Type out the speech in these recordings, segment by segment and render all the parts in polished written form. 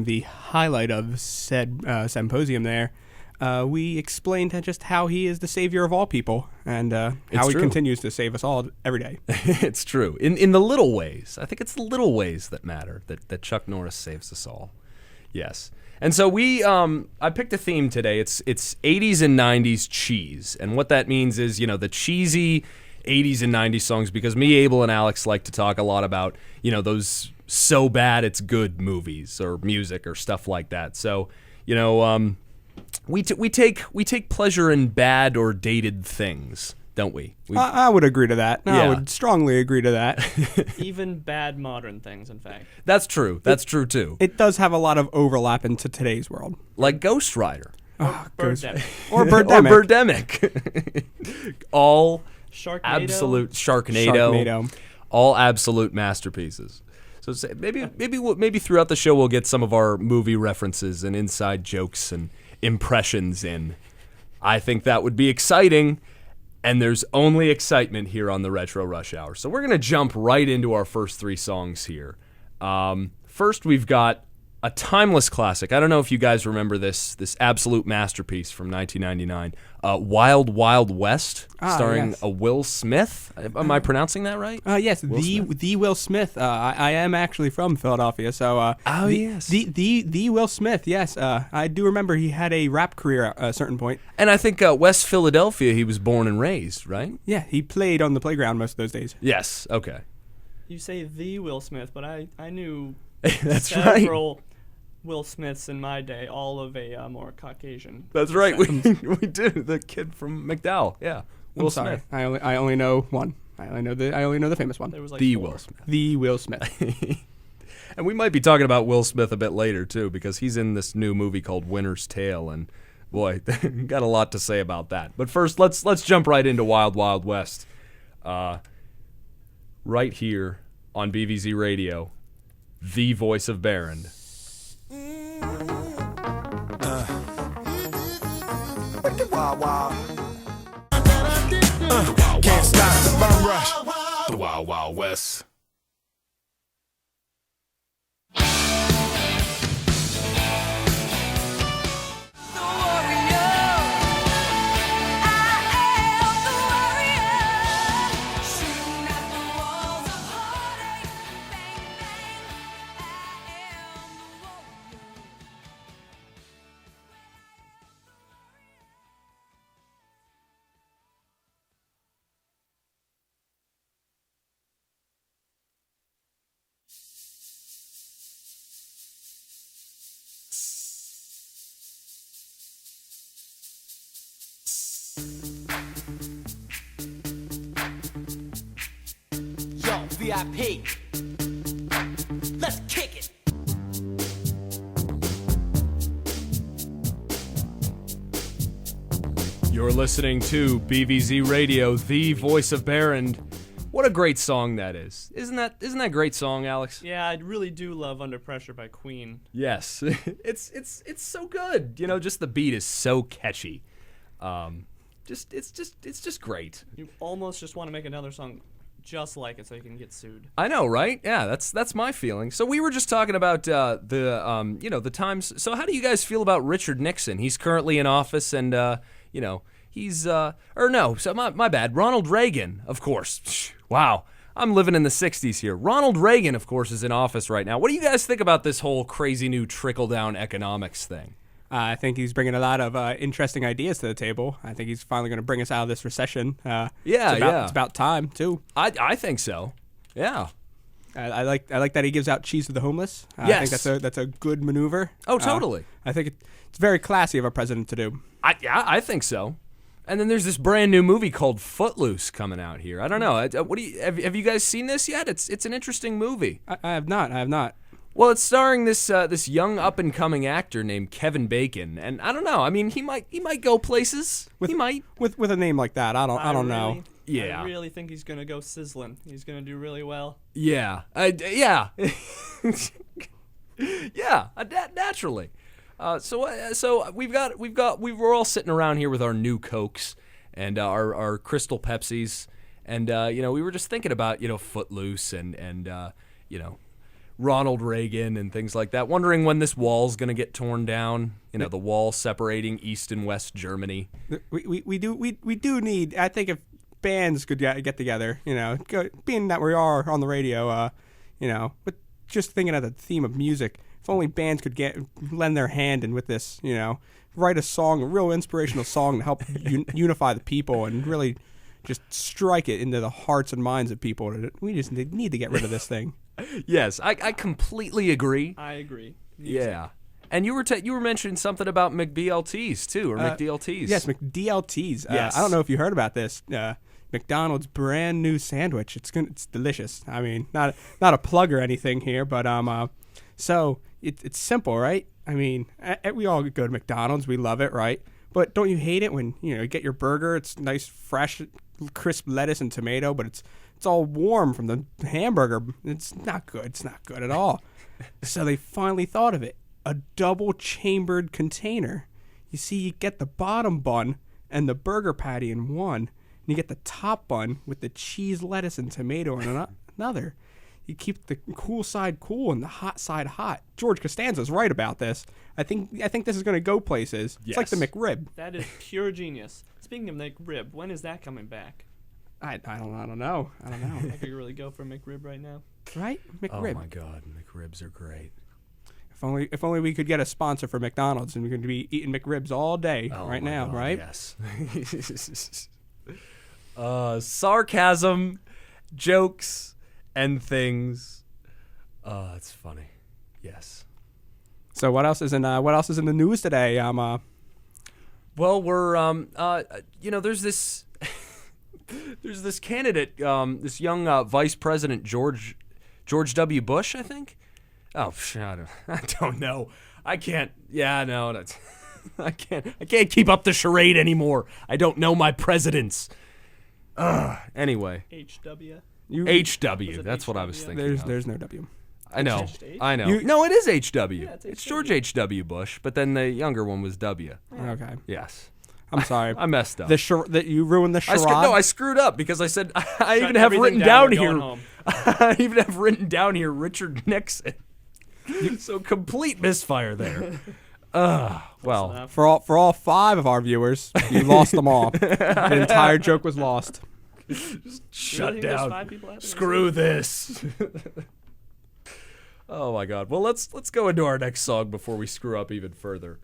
The highlight of said symposium there, we explained just how he is the savior of all people and how he continues to save us all every day. It's true. In the little ways. I think it's the little ways that matter, that Chuck Norris saves us all. Yes. And so I picked a theme today. It's 80s and 90s cheese. And what that means is, the cheesy 80s and 90s songs, because me, Abel, and Alex like to talk a lot about, those so bad it's good movies or music or stuff like that. So, we take pleasure in bad or dated things, don't we? I would agree to that. Yeah. I would strongly agree to that. Even bad modern things, in fact. That's true. That's true, too. It does have a lot of overlap into today's world. Like Ghost Rider. Birdemic. Or Birdemic. Or Birdemic. All Sharknado. absolute Sharknado. All absolute masterpieces. So maybe throughout the show we'll get some of our movie references and inside jokes and impressions in. I think that would be exciting, and there's only excitement here on the Retro Rush Hour. So we're going to jump right into our first three songs here. First, we've got a timeless classic. I don't know if you guys remember this absolute masterpiece from 1999, Wild Wild West, starring Will Smith. Am I pronouncing that right? Yes, the Will Smith. I am actually from Philadelphia, so the Will Smith. Yes, I do remember he had a rap career at a certain point. And I think West Philadelphia he was born and raised, right? Yeah, he played on the playground most of those days. Yes. Okay. You say the Will Smith, but I knew That's several right. Will Smiths in my day, all of a more Caucasian. That's right. We do. The kid from McDowell. Yeah. Will Smith. I only know one. I only know the famous one. There was like the four. Will Smith. The Will Smith. And we might be talking about Will Smith a bit later too, because he's in this new movie called Winter's Tale, and boy, got a lot to say about that. But first, let's jump right into Wild Wild West. Right here on BVZ Radio, the voice of Barron. Wild, wild. Can't stop the bum rush. The Wild Wild West. Yo, VIP. Let's kick it. You're listening to BVZ Radio, the voice of Barron. What a great song that is. Isn't that a great song, Alex? Yeah, I really do love Under Pressure by Queen. Yes. It's so good. Just the beat is so catchy. It's just great. You almost just want to make another song just like it so you can get sued. I know, right? Yeah, that's my feeling. So we were just talking about the times. So how do you guys feel about Richard Nixon? He's currently in office, and he's my bad. Ronald Reagan, of course. Wow, I'm living in the 60s here. Ronald Reagan, of course, is in office right now. What do you guys think about this whole crazy new trickle-down economics thing? I think he's bringing a lot of interesting ideas to the table. I think he's finally going to bring us out of this recession. It's about time too. I think so. Yeah. I like that he gives out cheese to the homeless. Yes. I think that's a good maneuver. Oh, totally. I think it's very classy of a president to do. I think so. And then there's this brand new movie called Footloose coming out here. I don't know. Have you guys seen this yet? It's an interesting movie. I have not. Well, it's starring this young up and coming actor named Kevin Bacon, and I don't know. I mean, he might go places. He might with a name like that. I don't know. Yeah, I really think he's gonna go sizzling. He's gonna do really well. Yeah, yeah, naturally. So we're all sitting around here with our new Cokes and our Crystal Pepsis, and we were just thinking about Footloose and Ronald Reagan and things like that, wondering when this wall's going to get torn down. You know, the wall separating East and West Germany. We do need. I think if bands could get together, being that we are on the radio, but just thinking of the theme of music, if only bands could lend their hand in with this, write a song, a real inspirational song to help unify the people and really just strike it into the hearts and minds of people. We just need to get rid of this thing. Yes, I completely agree. I agree. Yeah. And you were mentioning something about McBLTs too, or McDLTs. Yes, McDLTs. Yes. I don't know if you heard about this. McDonald's brand new sandwich. It's delicious. I mean, not a plug or anything here, but so it's simple, right? I mean, we all go to McDonald's. We love it, right? But don't you hate it when you get your burger? It's nice, fresh, crisp lettuce and tomato, but it's all warm from the hamburger. It's not good. It's not good at all. So they finally thought of it. A double-chambered container. You see, you get the bottom bun and the burger patty in one, and you get the top bun with the cheese, lettuce, and tomato in another. You keep the cool side cool and the hot side hot. George Costanza's right about this. I think this is going to go places. Yes. It's like the McRib. That is pure genius. Speaking of McRib, when is that coming back? I don't know. I could really go for McRib right now. Right? McRib. Oh my God, McRibs are great. If only we could get a sponsor for McDonald's and we could be eating McRibs all day right now, God, right? Yes. Sarcasm, jokes, and things. It's funny. Yes. So what else is in the news today? Well, we're there's this there's this candidate, this young Vice President George W. Bush, I think. Oh, I don't know. I can't. Yeah, no, that's. I can't keep up the charade anymore. I don't know my presidents. Anyway. HW. HW. That's what I was thinking. There's no W. I know. You- No, it is HW. Yeah, it's George H.W. Bush, but then the younger one was W. Okay. Yes. I'm sorry. I messed up. That you ruined the charade. I screwed up because I said I even have written down here. I even have written down here Richard Nixon. So complete misfire there. Well, for all 5 of our viewers, you lost them all. The entire joke was lost. Shut down. Screw this. Oh my God. Well, let's go into our next song before we screw up even further.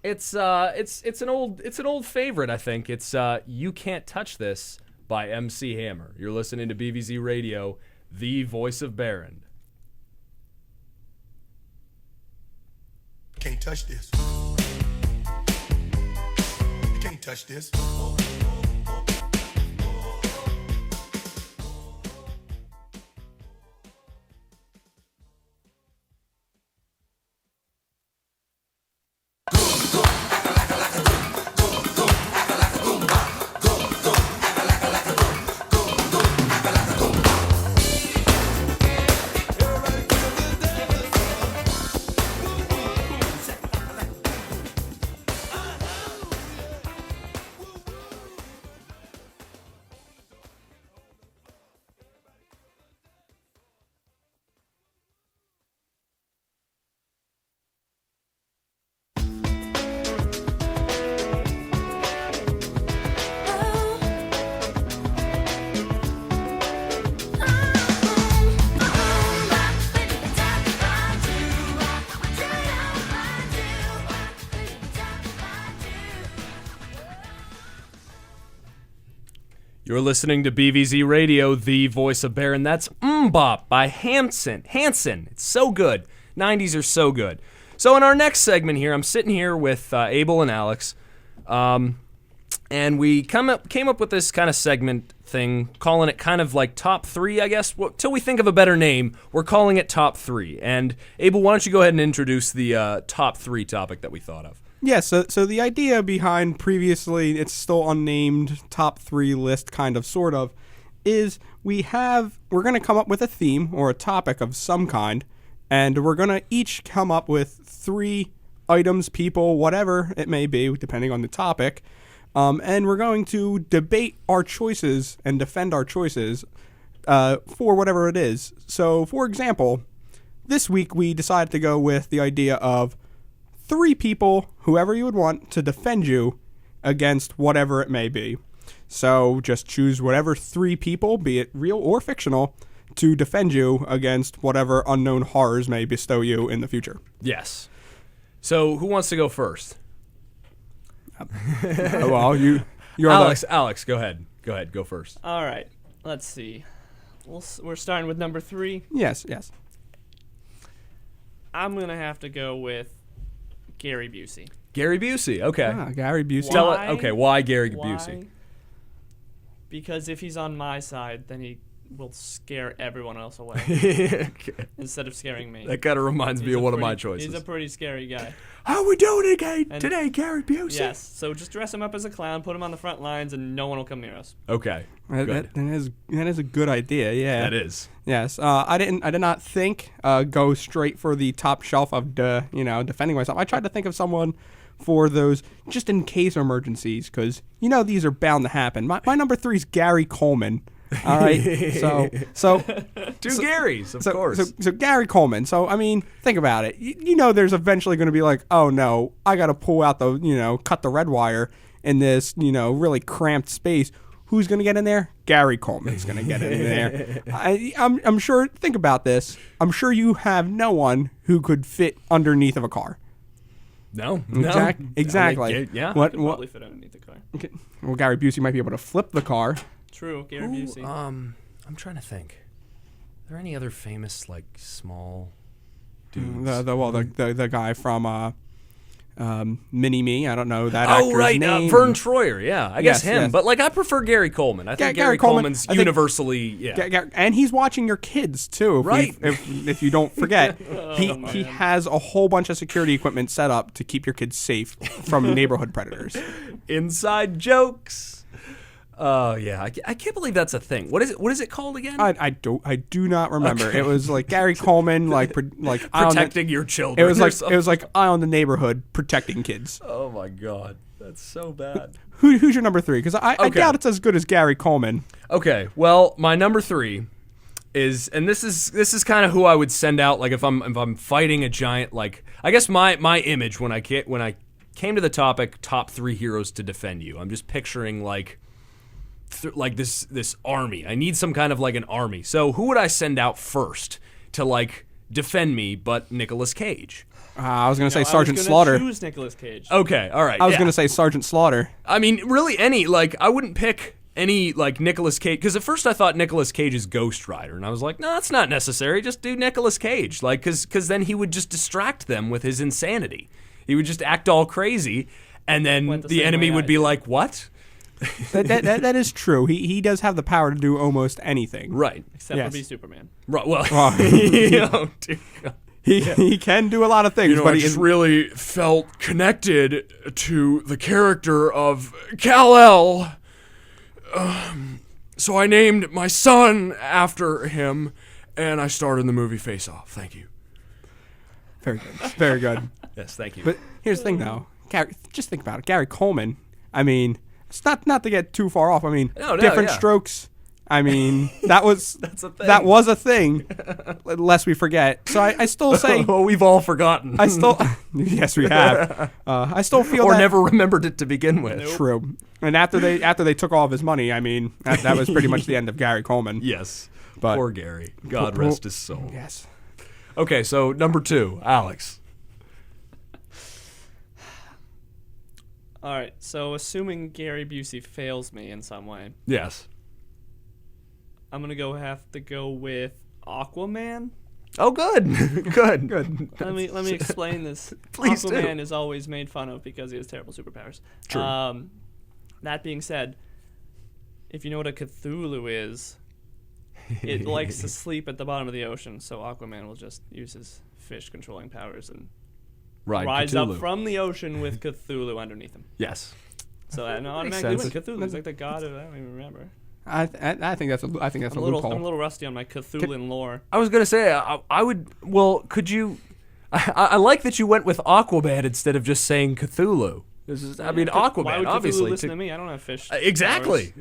It's an old favorite, I think. It's You Can't Touch This by MC Hammer. You're listening to BVZ Radio, the voice of Barron. Can't touch this. You can't touch this. You're listening to BVZ Radio, the voice of Barron. That's Bop by Hanson. It's so good. 90s are so good. So in our next segment here, I'm sitting here with Abel and Alex, and we came up with this kind of segment thing, calling it kind of like top 3, I guess. Well, till we think of a better name, we're calling it top 3. And Abel, why don't you go ahead and introduce the top 3 topic that we thought of? Yeah, so the idea behind previously, it's still unnamed top 3 list, kind of, sort of, is we're going to come up with a theme or a topic of some kind, and we're going to each come up with 3 items, people, whatever it may be, depending on the topic, and we're going to debate our choices and defend our choices for whatever it is. So, for example, this week we decided to go with the idea of 3 people, whoever you would want, to defend you against whatever it may be. So just choose whatever 3 people, be it real or fictional, to defend you against whatever unknown horrors may bestow you in the future. Yes. So who wants to go first? Well, you're Alex, go ahead. Go first. All right. Let's see. We're starting with number 3. Yes. I'm going to have to go with Gary Busey. Gary Busey. Okay. Gary Busey. Why Gary Busey? Because if he's on my side, then he will scare everyone else away Okay. instead of scaring me. That kind of reminds me of one of my choices. He's a pretty scary guy. How we doing today, Gary Busey? Yes. So just dress him up as a clown, put him on the front lines, and no one will come near us. Okay. That is a good idea. Yeah. That is. Yes. I did not think go straight for the top shelf of defending myself. I tried to think of someone for those just in case emergencies, because these are bound to happen. My number 3 is Gary Coleman. All right, so Garys, of course. So Gary Coleman. So I mean, think about it. There's eventually going to be like, oh no, I got to pull out the cut the red wire in this really cramped space. Who's going to get in there? Gary Coleman's going to get in there. I'm sure. Think about this. I'm sure you have no one who could fit underneath of a car. No. Exactly. I mean, yeah. What? Probably fit underneath the car. Okay. Well, Gary Busey might be able to flip the car. True, Gary Busey. I'm trying to think. Are there any other famous small dudes? The guy from Mini Me. I don't know that Oh actor's right, name. Vern Troyer. Yeah, I guess him. Yes. But I prefer Gary Coleman. I think Gary Coleman's universally. And he's watching your kids too. If you don't forget, he has a whole bunch of security equipment set up to keep your kids safe from neighborhood predators. Inside jokes. Oh yeah, I can't believe that's a thing. What is it called again? I do not remember. Okay. It was Gary Coleman protecting your children. It was like Eye on the Neighborhood protecting kids. Oh my god, that's so bad. Who's your number 3? Because I doubt it's as good as Gary Coleman. Okay, well my number 3 is, and this is kind of who I would send out. If I'm fighting a giant, I guess my image when I came to the topic top 3 heroes to defend you. I'm just picturing this army. I need some kind of an army. So who would I send out first to defend me but Nicolas Cage? I was going to say Sergeant Slaughter. Choose Nicolas Cage. Okay, all right. I was going to say Sergeant Slaughter. I mean, really any, I wouldn't pick any, Nicolas Cage, because at first I thought Nicolas Cage is Ghost Rider, and I was like, no, that's not necessary. Just do Nicolas Cage, because then he would just distract them with his insanity. He would just act all crazy, and then the enemy would be like, what? that is true. He does have the power to do almost anything. Right. Except for be Superman. Right. Well, he can do a lot of things, but I just really felt connected to the character of Kal-El. So I named my son after him, and I starred in the movie Face Off. Thank you. Very good. Very good. Yes, thank you. But here's the thing, though. Just think about it. Gary Coleman, I mean, it's not to get too far off. I mean, different strokes. I mean, that was a thing. Lest we forget. So I still say. Well, we've all forgotten. Yes, we have. I still feel or never remembered it to begin with. Nope. True. And after they took all of his money, I mean, that was pretty much the end of Gary Coleman. Yes. But poor Gary. God rest his soul. Yes. Okay, so number 2, Alex. All right, so assuming Gary Busey fails me in some way, yes, I'm gonna have to go with Aquaman. Oh, good, good. Let me explain this. Please Aquaman do. is always made fun of because he has terrible superpowers. True. That being said, if you know what a Cthulhu is, it likes to sleep at the bottom of the ocean. So Aquaman will just use his fish controlling powers and rise Cthulhu. up from the ocean with Cthulhu underneath him. Yes. So I automatically win. Cthulhu is like the god of, I don't even remember. I think that's a loophole. I'm a little rusty on my Cthulhu lore. I was gonna say I would. Well, could you? I like that you went with Aquaman instead of just saying Cthulhu. Aquaman. Why would obviously Cthulhu listen to me? I don't have fish. Exactly.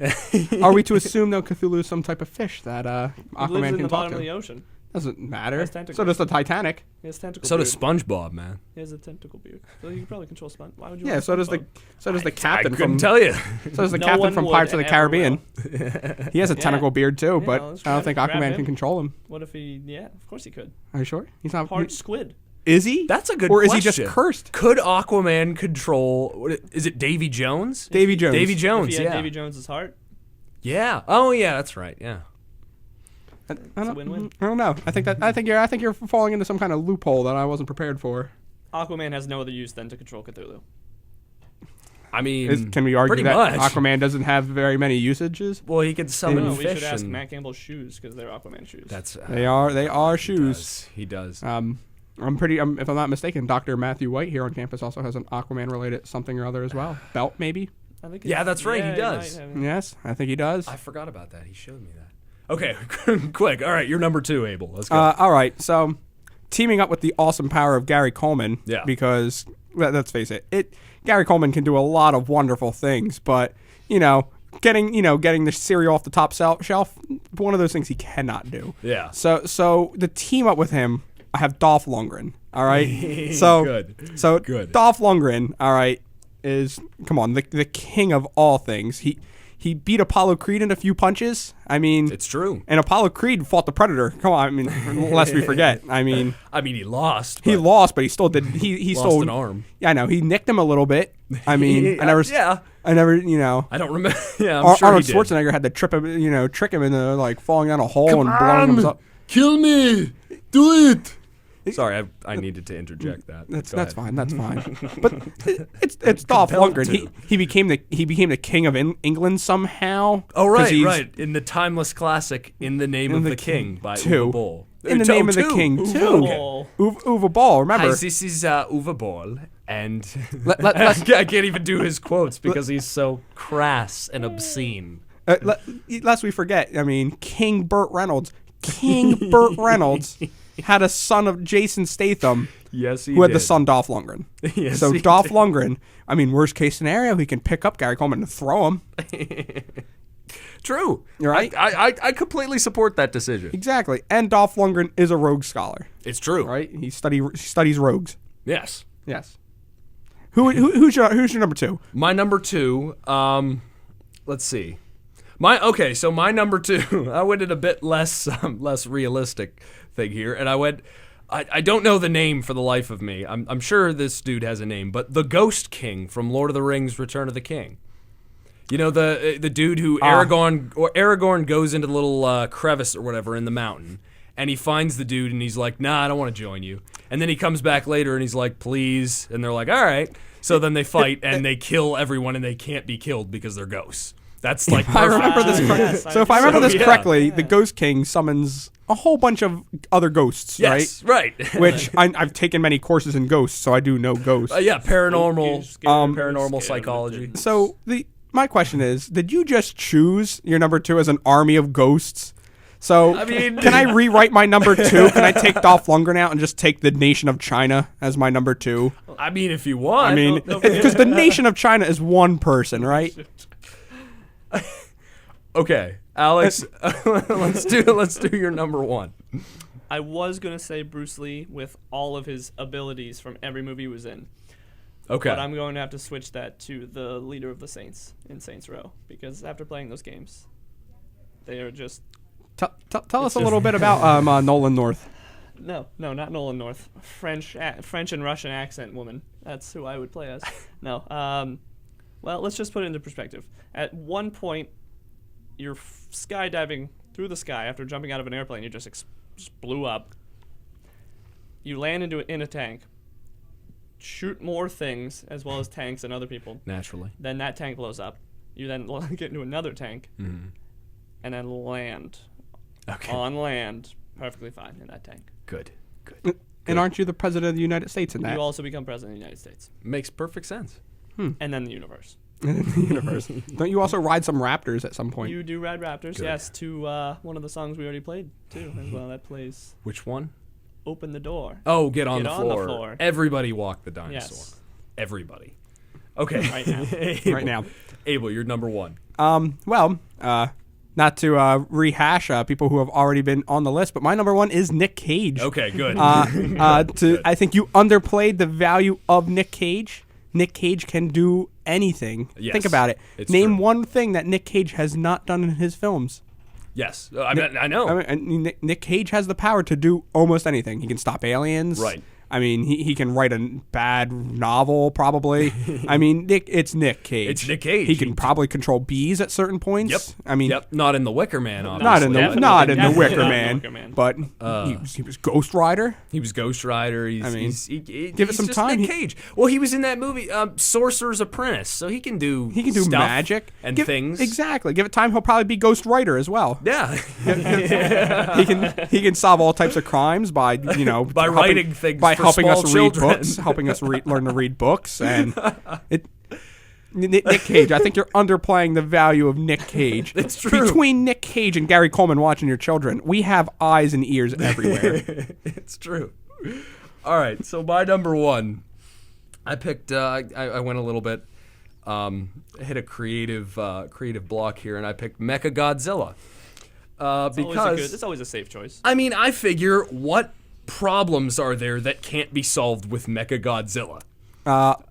Are we to assume though Cthulhu is some type of fish that He Aquaman lives in can the talk bottom to? of the ocean. Doesn't matter. Has tentacles. So does the Titanic. He has tentacle So beard. does SpongeBob, man. He has a tentacle beard. So you can probably control Sponge. Why would you? Yeah. want So does the SpongeBob? captain I couldn't from. tell you. So does the No captain one from would Pirates of the and Caribbean. ever He has a Yeah. tentacle beard too, Yeah, but let's I don't grab think him. Grab Aquaman him. can control him. What if he? Yeah, of course he could. Are you sure? He's not. Part squid. Is he? That's a good Or is question. he just cursed? Could Aquaman control? Is it Davy Jones? Davy Jones. Davy If Jones. he had Yeah. Davy Jones's heart, Yeah. Oh yeah, that's right. Yeah. I it's a win-win. don't know. I think you're falling into some kind of loophole that I wasn't prepared for. Aquaman has no other use than to control Cthulhu. I mean, Can we argue pretty that much. Aquaman doesn't have very many usages? Well, he could summon No, we fish. should ask and Matt Campbell's shoes because they're Aquaman shoes. That's They are shoes. He does. I'm pretty. If I'm not mistaken, Dr. Matthew White here on campus also has an Aquaman related something or other as well. Belt maybe. I think Yeah, that's right, he might does. have it. Yes, I think he does. I forgot about that. He showed me that. Okay, quick. All right, you're number 2, Abel. Let's go. All right, so teaming up with the awesome power of Gary Coleman. Yeah. Because let's face it, Gary Coleman can do a lot of wonderful things, but getting the cereal off the top shelf, one of those things he cannot do. Yeah. So the team up with him, I have Dolph Lundgren. All right. Good. So Good. Dolph Lundgren, all right, is the king of all things. He beat Apollo Creed in a few punches. I mean, It's true. And Apollo Creed fought the Predator. Come on, I mean, lest we forget. I mean, he lost. he but lost, but he still did. He lost still an arm. Yeah, I know. He nicked him a little bit. I mean, I never. Yeah. I never. I don't remember. Yeah, I'm sure Arnold he did. Schwarzenegger had to trick him into like falling down a hole and blowing him up. Kill me. Do it. Sorry, I needed to interject that. That's Go ahead. fine. That's fine. But it's Dolph Lundgren. He became the king of England somehow. Oh 'cause right, he's- right. In the timeless classic, "In the Name of the King" by two. Uwe Boll. In the name of the king Uwe too. Boll. Uwe Boll. Remember. Hi, this is Uwe Boll, and let's- I can't even do his quotes because he's so crass and obscene. Lest we forget, I mean, King Burt Reynolds had a son of Jason Statham Yes, he who had the did. son Dolph Lundgren. Yes, So he Dolph did. Lundgren, I mean, worst case scenario, he can pick up Gary Coleman and throw him. True. You're right. I completely support that decision. Exactly. And Dolph Lundgren is a rogue scholar, It's true. right? He studies rogues. Yes. Yes. Who's your number 2? My number 2. Let's see. So my number 2. I went in a bit less realistic thing here, and I went. I don't know the name for the life of me. I'm sure this dude has a name, but the Ghost King from Lord of the Rings: Return of the King. You know the dude who Aragorn goes into the little crevice or whatever in the mountain, and he finds the dude, and he's like, "Nah, I don't want to join you." And then he comes back later, and he's like, "Please," and they're like, "All right." So then they fight, and they kill everyone, and they can't be killed because they're ghosts. That's like I perfect. remember this. Yes, So if I remember this yeah. correctly, the Ghost King summons a whole bunch of other ghosts, Yes, right. Which I've taken many courses in ghosts, so I do know ghosts. Yeah, paranormal, Paranormal psychology. So my question is, did you just choose your number 2 as an army of ghosts? So I mean- can I rewrite my number 2? Can I take Dolph Lundgren out and just take the nation of China as my number 2? I mean, if you want. I mean, because the nation of China is one person, right? Okay, Alex, let's do your number 1. I was gonna say Bruce Lee with all of his abilities from every movie he was in. Okay. But I'm going to have to switch that to the leader of the Saints in Saints Row because after playing those games, they are just Tell us a little bit about Nolan North. no, not Nolan North, French and Russian accent woman. That's who I would play as. No, well, let's just put it into perspective. At one point, you're skydiving through the sky after jumping out of an airplane. You just blew up. You land in a tank. Shoot more things as well as tanks and other people. Naturally. Then that tank blows up. You then get into another tank, and then land. Okay. On land, perfectly fine in that tank. Good. And aren't you the president of the United States in that? You also become president of the United States, Makes perfect sense. and then the universe. in the universe. Don't you also ride some raptors at some point? You do ride raptors, Good. yes, to one of the songs we already played too, as well. That plays Which one? "Open the Door." Oh, get on, Get the, on the floor. floor. Everybody walk the dinosaur. Yes. Everybody. Okay. Right now. Abel. Right now. Abel, you're number 1. Well, not to rehash people who have already been on the list, but my number one is Nick Cage. Okay, good. I think you underplayed the value of Nick Cage. Nick Cage can do anything. Yes, think about it. it's Name true. one thing that Nick Cage has not done in his films. Yes, I know. Nick Cage has the power to do almost anything. He can stop aliens. Right. I mean, he can write a bad novel, probably. I mean, it's Nick Cage. It's Nick Cage. He can probably control bees at certain points. Yep. I mean, Not in the Wicker Man, obviously. not in the Definitely not in the not Wicker in the Man, Wicker Man. but he was Ghost Rider. He was Ghost Rider. He's, I mean, give it some time. Nick Cage. Well, he was in that movie, Sorcerer's Apprentice, so he can do Stuff magic and things. Exactly. Give it time, he'll probably be Ghost Rider as well. Yeah. He can solve all types of crimes by By writing things by for helping small us read children. books, helping us learn to read books, and Nick Cage. I think you're underplaying the value of Nick Cage. It's true. Between Nick Cage and Gary Coleman watching your children, we have eyes and ears everywhere. It's true. All right, so my number one, I picked. I went a little bit, hit a creative block here, and I picked Mechagodzilla. It's always a safe choice. I mean, I figure what problems are there that can't be solved with Mechagodzilla?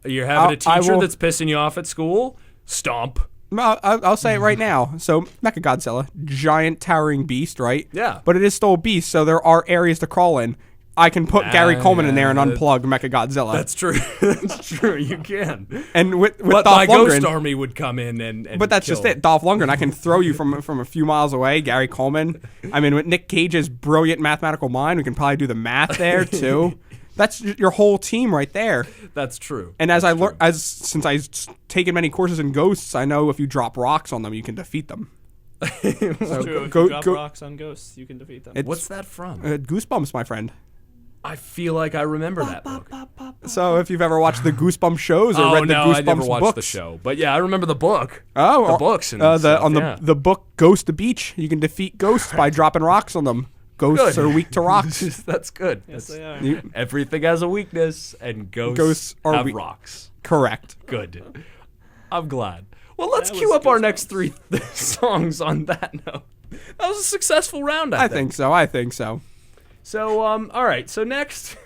You're having a teacher that's pissing you off at school? Stomp. I'll say it right now. So, Mechagodzilla, giant towering beast, right? Yeah. But it is still a beast, so there are areas to crawl in. I can put Gary Coleman in there and unplug Mechagodzilla. That's true. That's true. You can. And with But Dolph my Lundgren, Ghost Army would come in and but that's kill. just it. Dolph Lundgren, I can throw you from a few miles away. Gary Coleman. I mean, with Nick Cage's brilliant mathematical mind, we can probably do the math there too. That's your whole team right there. That's true. And since I've taken many courses in ghosts, I know if you drop rocks on them, you can defeat them. True. If you drop rocks on ghosts, you can defeat them. What's that from? Goosebumps, my friend. I feel like I remember that book. So if you've ever watched the Goosebumps shows or read the Goosebumps I never watched books, the show. But yeah, I remember the book. Oh, the books and the book Ghost the Beach, you can defeat ghosts by dropping rocks on them. Ghosts are weak to rocks. That's good. Yes, they are. Everything has a weakness, and ghosts have rocks. Correct. Good. I'm glad. Well, let's That cue was up our Goosebumps. next 3 songs on that note. That was a successful round, I think so. So, all right. So next,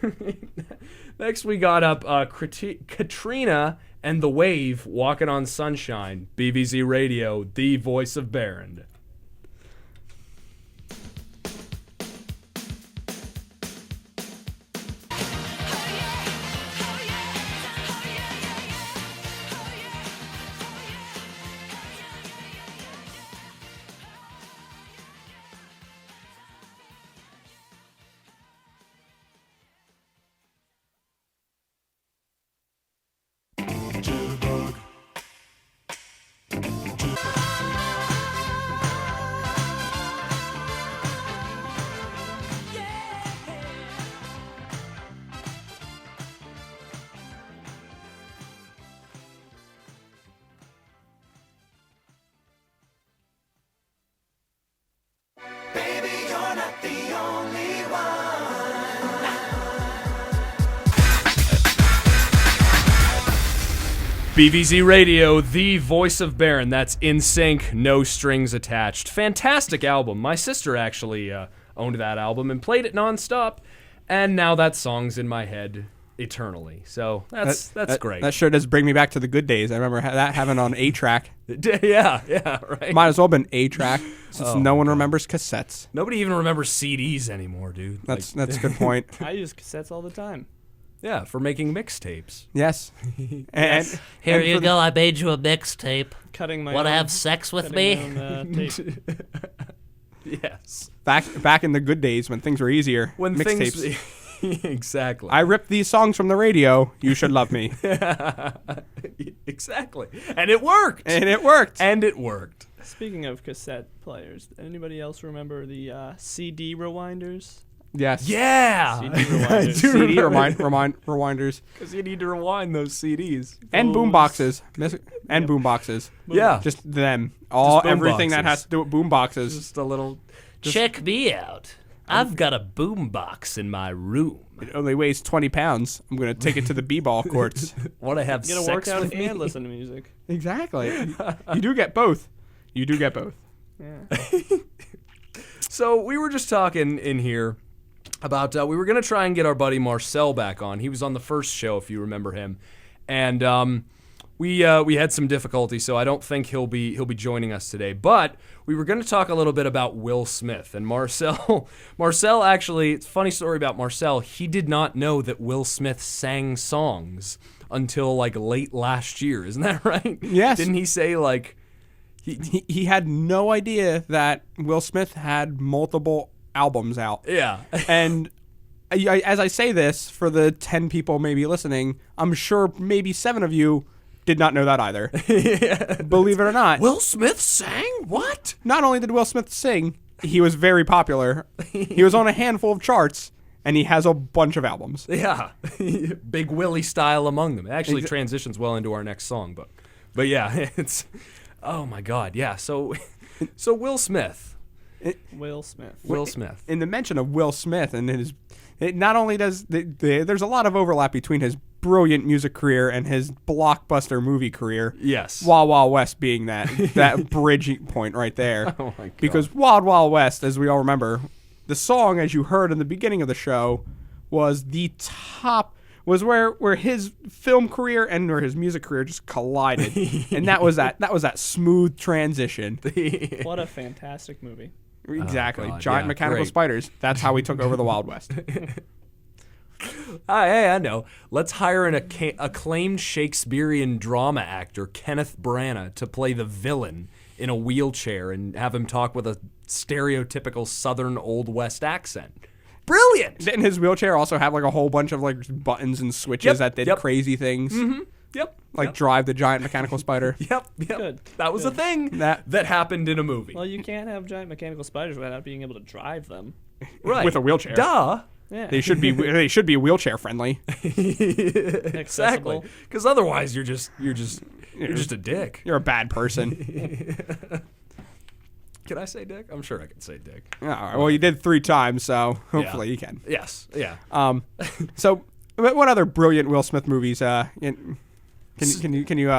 next we got up Katrina and the Wave, Walking on Sunshine, BVZ Radio, the voice of Barron. Baby, you're not the only one. BVZ Radio, the voice of Barron. That's In Sync, no strings attached. Fantastic album. My sister actually owned that album and played it nonstop, and now that song's in my head eternally. So that's great. That sure does bring me back to the good days. I remember that having on A-Track. Yeah, right. Might as well have been A-Track since no one remembers cassettes. Nobody even remembers CDs anymore, dude. That's a good point. I use cassettes all the time. Yeah, for making mixtapes. Yes. And Here and you for go. I made you a mixtape. Cutting my Want to own- have sex with cutting me? my own, tape. Yes. Back in the good days when things were easier. When mixtapes. things exactly. I ripped these songs from the radio. You should love me. Exactly. And it worked. And it worked. And it worked. Speaking of cassette players, anybody else remember the CD rewinders? Yes. Yeah. CD rewinders. CD rewinders. Because you need to rewind those CDs. And boom boxes. And boom boxes. Yeah. Just them. boom Everything that boxes. has to do with boom boxes. Just a little. Check me out. I've got a boombox in my room. It only weighs 20 pounds. I'm going to take it to the b-ball courts. Want to have Get a sex workout with me? and listen to music. Exactly. You do get both. You do get both. Yeah. So we were just talking in here about we were going to try and get our buddy Marcel back on. He was on the first show, if you remember him, and we had some difficulty, so I don't think he'll be joining us today. But we were going to talk a little bit about Will Smith and Marcel. Marcel actually, it's a funny story about Marcel. He did not know that Will Smith sang songs until like late last year. Isn't that right? Yes. Didn't he say like? He had no idea that Will Smith had multiple albums out. Yeah. And as I say this, for the 10 people maybe listening, I'm sure maybe 7 of you did not know that either. Yeah. Believe it or not. Will Smith sang? What? Not only did Will Smith sing, he was very popular. He was on a handful of charts, and he has a bunch of albums. Yeah. Big Willie style among them. It actually transitions well into our next song, but yeah, it's oh my God. Yeah. So Will Smith. Will Smith. Will Smith. In the mention of Will Smith, and not only does there's a lot of overlap between his brilliant music career and his blockbuster movie career. Yes. Wild Wild West being that bridging point right there. Oh my God. Because Wild Wild West, as we all remember, the song, as you heard in the beginning of the show, was where his film career and where his music career just collided. And that was that smooth transition. What a fantastic movie. Exactly. God, Giant yeah, mechanical great. spiders. That's how we took over the Wild West. Hey, I know. Let's hire an acclaimed Shakespearean drama actor, Kenneth Branagh, to play the villain in a wheelchair and have him talk with a stereotypical Southern Old West accent. Brilliant! Didn't his wheelchair also have like a whole bunch of like buttons and switches that did crazy things? Mm-hmm. Yep. Like drive the giant mechanical spider. Yep. Good. That was a thing That- that happened in a movie. Well, you can't have giant mechanical spiders without being able to drive them. Right. With a wheelchair. Duh. Yeah. They should be wheelchair friendly. Exactly. Accessible. Because otherwise you're just a dick. You're a bad person. Can I say dick? I'm sure I can say dick. All right, well, you did 3 times, so hopefully you can. Yes. Yeah. So, what other brilliant Will Smith movies can you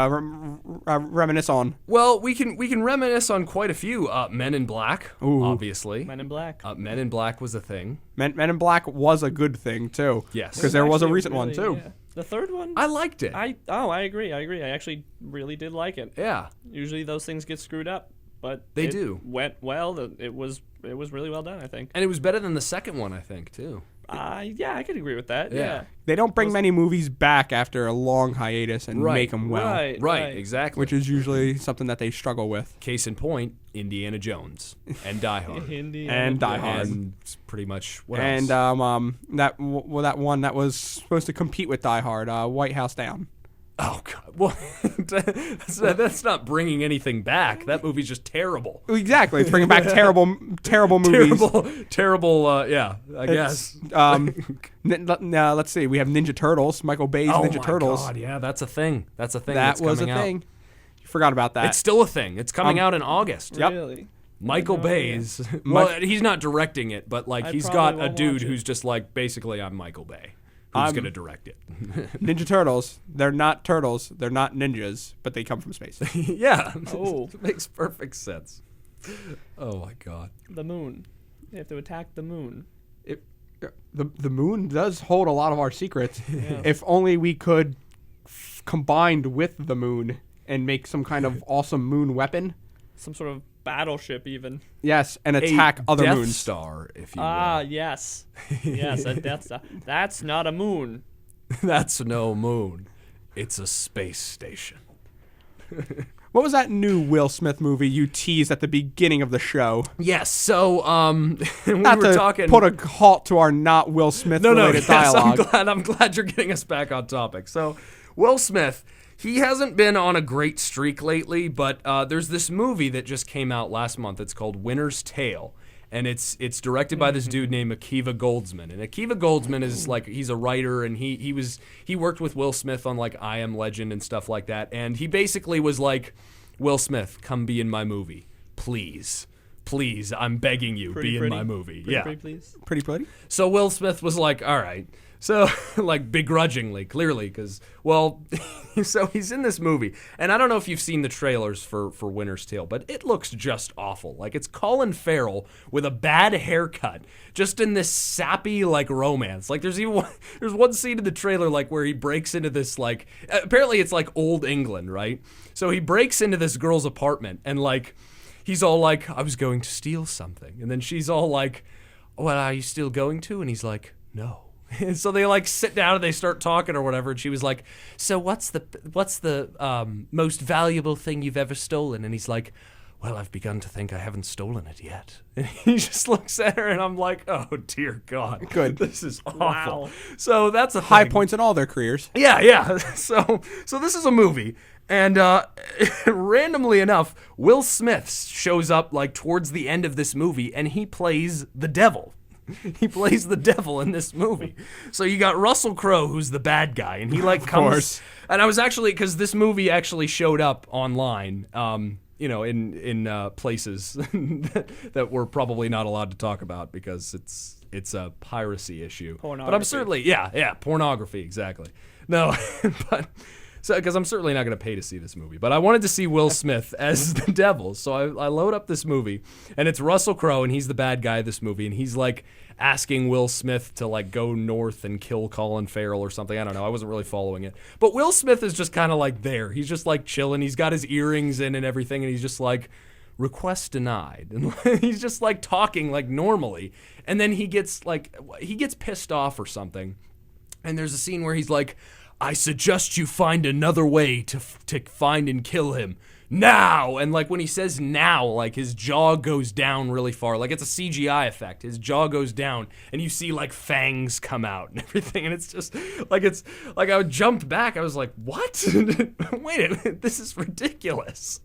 reminisce on? Well, we can reminisce on quite a few. Men in Black, obviously. Men in Black. Men in Black was a thing. Men in Black was a good thing too. Yes. because there was a Actually recent one really, too. yeah. The third one? I liked it. I agree. I actually really did like it. Yeah. Usually those things get screwed up, but They it do. Went well. It was really well done, I think. And it was better than the second one, I think, too. Yeah, I could agree with that. Yeah. Yeah. They don't bring many movies back after a long hiatus and Right. make them well, Right, exactly. which is usually something that they struggle with. Case in point, Indiana Jones and Die Hard. And Die Hard. And pretty much what And else? that one that was supposed to compete with Die Hard, White House Down. Oh, God. Well, that's not bringing anything back. That movie's just terrible. Exactly, it's bringing back terrible movies. Terrible, yeah, I guess. Let's see. We have Ninja Turtles. Michael Bay's Oh, Ninja my Turtles. God, yeah, that's a thing. That's a thing That that's was a coming out. thing. You forgot about that. It's still a thing. It's coming out in August. Yep. Really? Michael No Bay's. Well, he's not directing it, but like I he's probably got a won't dude watch it. who's just like, basically, I'm Michael Bay, who's going to direct it. Ninja Turtles. They're not turtles. They're not ninjas, but they come from space. Yeah. Oh. It makes perfect sense. Oh my God. The moon. They have to attack the moon. The moon does hold a lot of our secrets. If only we could combined with the moon and make some kind of awesome moon weapon. Some sort of battleship, even. Yes, and attack other Death moons. Star, if you will. Ah, yes. Yes, a Death Star. That's not a moon. That's no moon. It's a space station. What was that new Will Smith movie you teased at the beginning of the show? Yes, so we Not were to talking. put a halt to our not Will Smith related yes, dialogue. I'm glad you're getting us back on topic. So, Will Smith, he hasn't been on a great streak lately, but there's this movie that just came out last month. It's called Winter's Tale, and it's directed by this dude named Akiva Goldsman. And Akiva Goldsman is like, he's a writer, and he worked with Will Smith on like I Am Legend and stuff like that. And he basically was like, Will Smith, come be in my movie, please. Please, I'm begging you, be in my movie. Pretty, please. Pretty pretty. So Will Smith was like, all right. So, like, begrudgingly, clearly, because, well, so he's in this movie, and I don't know if you've seen the trailers for Winter's Tale, but it looks just awful. Like, it's Colin Farrell with a bad haircut, just in this sappy, like, romance. Like, there's one scene in the trailer, like, where he breaks into this, like, apparently it's, like, old England, right? So he breaks into this girl's apartment, and, like, he's all like, I was going to steal something. And then she's all like, well, are you still going to? And he's like, no. And so they like sit down and they start talking or whatever. And she was like, so what's the most valuable thing you've ever stolen? And he's like, well, I've begun to think I haven't stolen it yet. And he just looks at her and I'm like, oh, dear God. Good. This is awful. Wow. So that's a High thing. points in all their careers. Yeah. So this is a movie. And randomly enough, Will Smith shows up like towards the end of this movie and he plays the devil. He plays the devil in this movie. So you got Russell Crowe, who's the bad guy, and he like comes. Course. And I was actually, because this movie actually showed up online, in places that we're probably not allowed to talk about because it's a piracy issue. Pornography. But I'm certainly, pornography, exactly. No, but. So, because I'm certainly not going to pay to see this movie, but I wanted to see Will Smith as the devil. So I load up this movie, and it's Russell Crowe, and he's the bad guy of this movie, and he's like asking Will Smith to like go north and kill Colin Farrell or something. I don't know. I wasn't really following it, but Will Smith is just kind of like there. He's just like chilling. He's got his earrings in and everything, and he's just like, request denied, and he's just like talking like normally, and then he gets pissed off or something, and there's a scene where he's like, I suggest you find another way to find and kill him now. And like when he says now, like his jaw goes down really far. Like it's a CGI effect. His jaw goes down and you see like fangs come out and everything. And it's just like, it's like I jumped back. I was like, what? Wait a minute. This is ridiculous.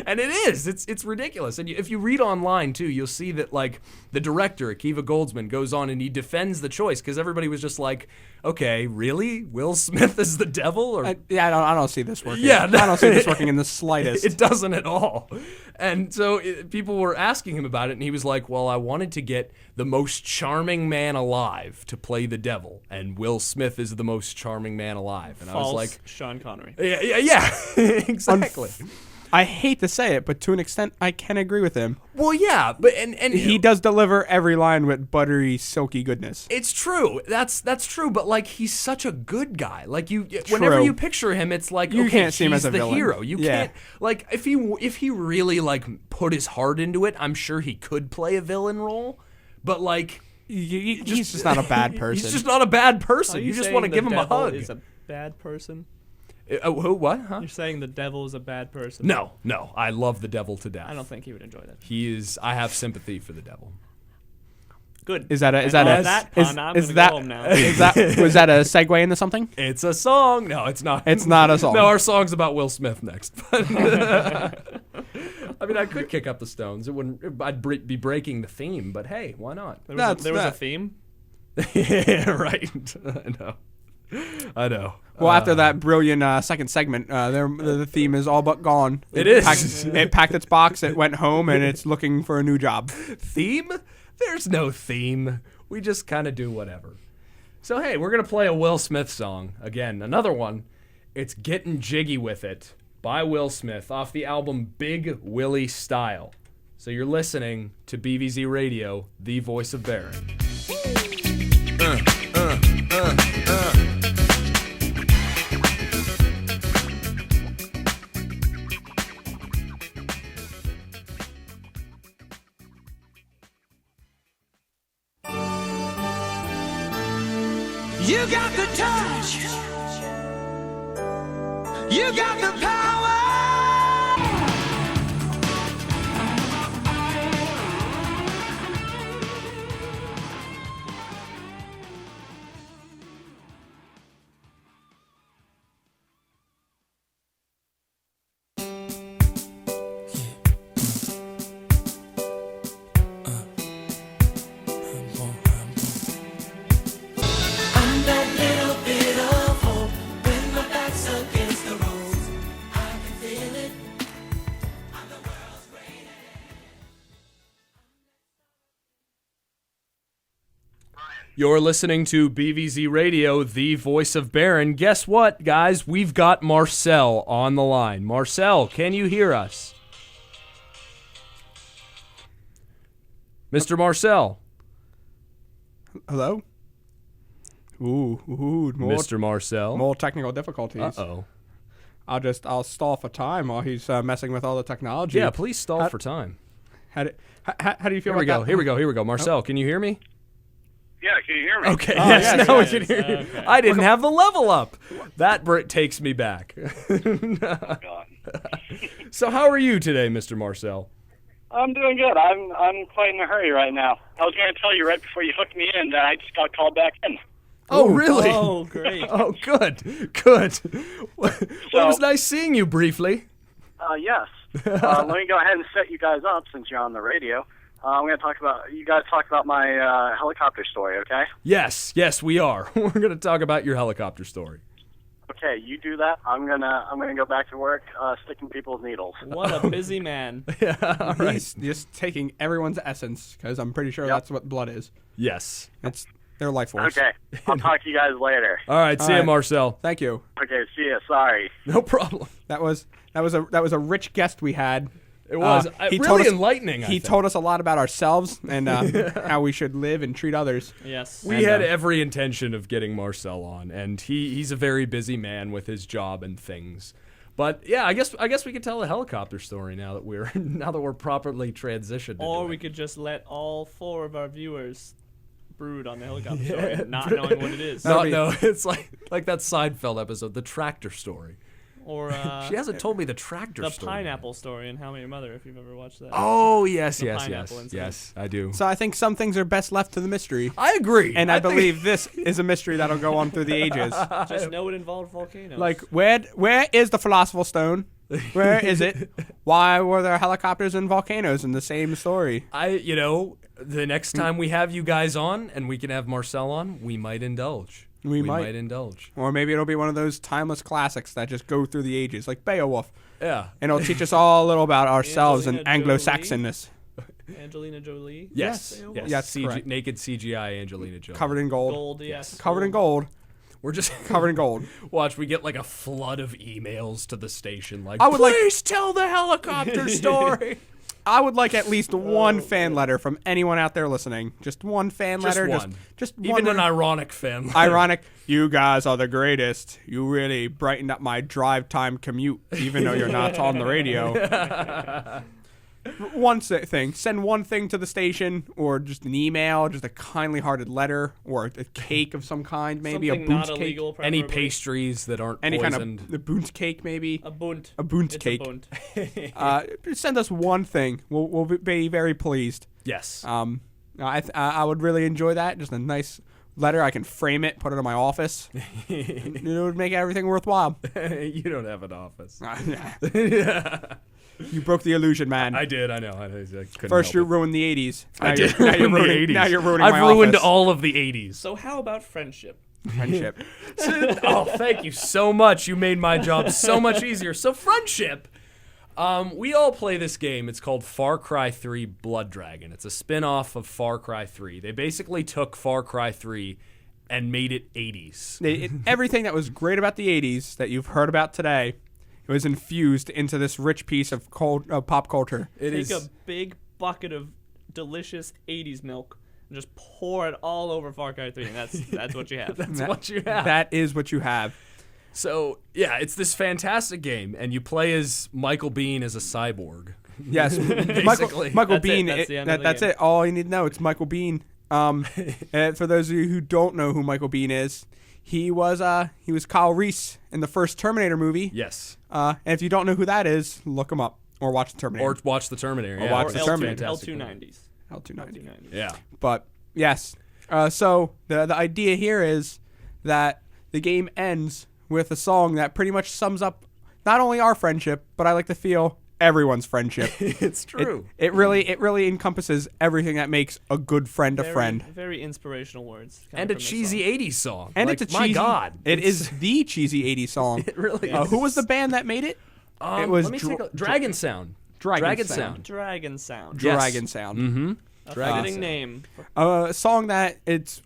And it is. It's ridiculous. And if you read online too, you'll see that like the director, Akiva Goldsman, goes on and he defends the choice because everybody was just like, okay, really? Will Smith is the devil? Or I don't see this working. Yeah, no. I don't see this working in the slightest. It doesn't at all. And so people were asking him about it, and he was like, well, I wanted to get the most charming man alive to play the devil, and Will Smith is the most charming man alive. And False I was like, Sean Connery. yeah, exactly. I hate to say it, but to an extent, I can agree with him. Well, yeah, but and He does deliver every line with buttery, silky goodness. It's true. That's true. But like, he's such a good guy. Like whenever you picture him, it's like You okay, can't see him he's as a the villain. hero. You can't like if he really like put his heart into it, I'm sure he could play a villain role. But like, He's just not a bad person. He's just not a bad person. Are you just saying want to the give him a devil hug. Is a bad person? Who? What? Huh? You're saying the devil is a bad person? No. I love the devil to death. I don't think he would enjoy that. He is. I have sympathy for the devil. Good. Is that a Was that a segue into something? It's a song. No, it's not. It's not a song. No, our song's about Will Smith next. I mean, I could kick up the Stones. It wouldn't. I'd be breaking the theme. But hey, why not? There was a theme. Yeah, right. I know. Well, after that brilliant second segment, the theme is all but gone. It is. It packed its box, it went home, and it's looking for a new job. Theme? There's no theme. We just kind of do whatever. So, hey, we're going to play a Will Smith song. Again, another one. It's Getting Jiggy With It by Will Smith off the album Big Willie Style. So you're listening to BVZ Radio, the voice of Barron. You got the touch. You got the power. I'm that little bit of hope when my back's against the ropes. You're listening to BVZ Radio, the voice of Baron. Guess what, guys? We've got Marcel on the line. Marcel, can you hear us? Mr. Marcel. Hello? Ooh, Mr. Marcel. more technical difficulties. Uh-oh. I'll stall for time while he's messing with all the technology. Yeah, please stall for time. How do you feel Here we about go. that? Here we go. Marcel, can you hear me? Yeah, can you hear me? Okay, Oh, yes, yes, now yes. we can hear you. Okay. I didn't have the level up. That takes me back. God. So how are you today, Mr. Marcel? I'm doing good. I'm quite in a hurry right now. I was going to tell you right before you hooked me in that I just got called back in. Oh, really? Oh, great. Oh, good. Good. Well, it was nice seeing you briefly. Yes. Let me go ahead and set you guys up since you're on the radio. I'm going to talk about my helicopter story, okay? Yes, we are. We're going to talk about your helicopter story. Okay, you do that. I'm gonna go back to work sticking people's needles. What a busy man. All right. He's just taking everyone's essence, because I'm pretty sure that's what blood is. Yes. It's their life force. Okay, I'll talk to you guys later. All right, see All you, right. Marcel. Thank you. Okay, see ya. Sorry. No problem. That was a rich guest we had. It was he really told us- enlightening, I He think. told us a lot about ourselves and how we should live and treat others. Yes. We had every intention of getting Marcel on, and he's a very busy man with his job and things. But yeah, I guess we could tell a helicopter story now that we're properly transitioned. Or into we it. could just let all 4 of our viewers brood on the helicopter story, not knowing what it is. No, it's like that Seinfeld episode, the tractor story. Or She hasn't told me the tractor the story. pineapple story in How I Met Your Mother, if you've ever watched that. Oh yes, The yes, pineapple incident. yes, I do. So I think some things are best left to the mystery. I agree, And I think- believe this is a mystery that'll go on through the ages. Just know it involved volcanoes. Like, where is the Philosopher's Stone? Where is it? Why were there helicopters and volcanoes in the same story? The next time we have you guys on and we can have Marcel on, we might indulge. We might. indulge. Or maybe it'll be one of those timeless classics that just go through the ages, like Beowulf. Yeah. And it'll teach us all a little about ourselves and Angelina Jolie. Anglo-Saxonness. Angelina Jolie. Yes. Yes. Yes, correct. Naked CGI Angelina Jolie. Covered in gold. Gold, yes. Covered in gold. We're just Covered in gold. watch. We get like a flood of emails to the station. Like, I would like- please tell the helicopter story. I would like at least one fan letter from anyone out there listening. Just one fan Just letter. one. Just Even one. an ironic fan. Ironic. You guys are the greatest. You really brightened up my drive time commute, even though you're not on the radio. One thing. Send one thing to the station, or just an email, just a kindly-hearted letter, or a cake of some kind, maybe Something a boon's not cake. illegal, Any preferably. pastries that aren't Any poisoned. kind of the boon's cake, maybe. A bunt. A bunt It's cake. A bunt. Just send us one thing. We'll be very pleased. Yes. I would really enjoy that. Just a nice letter. I can frame it, put it in my office. It would make everything worthwhile. You don't have an office. You broke the illusion, man. I did. I know. I couldn't First help you it. ruined the 80s. I Now did. Now you're ruin the ruining, 80s. now you're ruining I've my ruined office. all of the 80s. So how about friendship? Friendship. Oh, thank you so much. You made my job so much easier. So friendship. We all play this game. It's called Far Cry 3 Blood Dragon. It's a spin-off of Far Cry 3. They basically took Far Cry 3 and made it 80s. Everything that was great about the 80s that you've heard about today, it was infused into this rich piece of pop culture. It Take is a big bucket of delicious 80s milk and just pour it all over Far Cry 3, and that's what you have. that's what you have. That is what you have. So, yeah, it's this fantastic game, and you play as Michael Biehn as a cyborg. Yes. Basically. Michael That's it. Biehn. That's the end of the That's game. it. All you need to know. It's Michael Biehn. And for those of you who don't know who Michael Biehn is, he was Kyle Reese in the first Terminator movie. Yes. And if you don't know who that is, look him up or watch the Terminator. Or watch the Terminator. Yeah. watch Or the L2, Terminator. L290s. L290. L290s. Yeah. But yes. So the idea here is that the game ends with a song that pretty much sums up not only our friendship, but I like to feel everyone's friendship. It's true. It really encompasses everything that makes a good friend a friend. Very inspirational words. coming And a from this cheesy song. 80s song. And Like, it's a my cheesy. God. It is the cheesy 80s song. It really is. Who was the band that made it? It was Let me take a Dragon Sound. Dragon Sound. Sound. Dragon Sound. Yes. Dragon Sound. Mm-hmm. A Dragon fitting Sound. name. A song that it's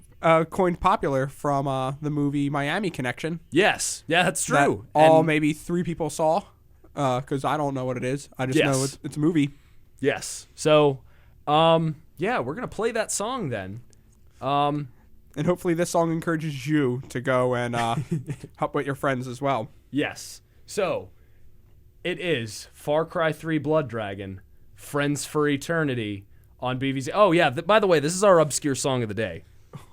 coined popular from the movie Miami Connection. Yes. Yeah, that's true. That maybe 3 people saw, because I don't know what it is. I just know it's a movie. Yes. So, yeah, we're going to play that song then. And hopefully this song encourages you to go and help with your friends as well. Yes. So, it is Far Cry 3 Blood Dragon, Friends for Eternity on BVZ. Oh, yeah, by the way, this is our obscure song of the day.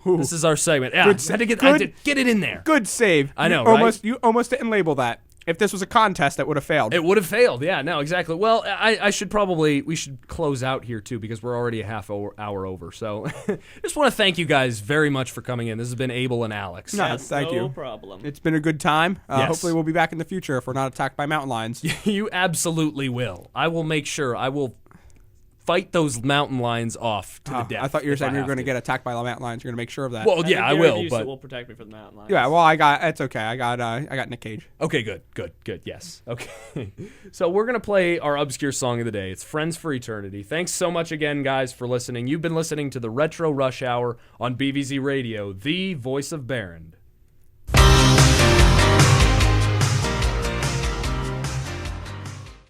Ooh. This is our segment. Yeah, Good, I had to get it in there. Good save. I know, right? You almost didn't label that. If this was a contest, it would have failed. It would have failed. Yeah, no, exactly. Well, we should close out here too because we're already a half hour over. So, just want to thank you guys very much for coming in. This has been Abel and Alex. No, thank you. No problem. It's been a good time. Yes. Hopefully, we'll be back in the future if we're not attacked by mountain lions. You absolutely will. I will make sure. I will fight those mountain lions off to the death. I thought you were saying you were going to get attacked by mountain lions. You're going to make sure of that. Well, yeah, I will. But will protect me from the mountain lions. yeah, well, it's okay. I got Nick Cage. Okay, good. Yes. Okay. So we're gonna play our obscure song of the day. It's "Friends for Eternity." Thanks so much again, guys, for listening. You've been listening to the Retro Rush Hour on BVZ Radio, the voice of Barron.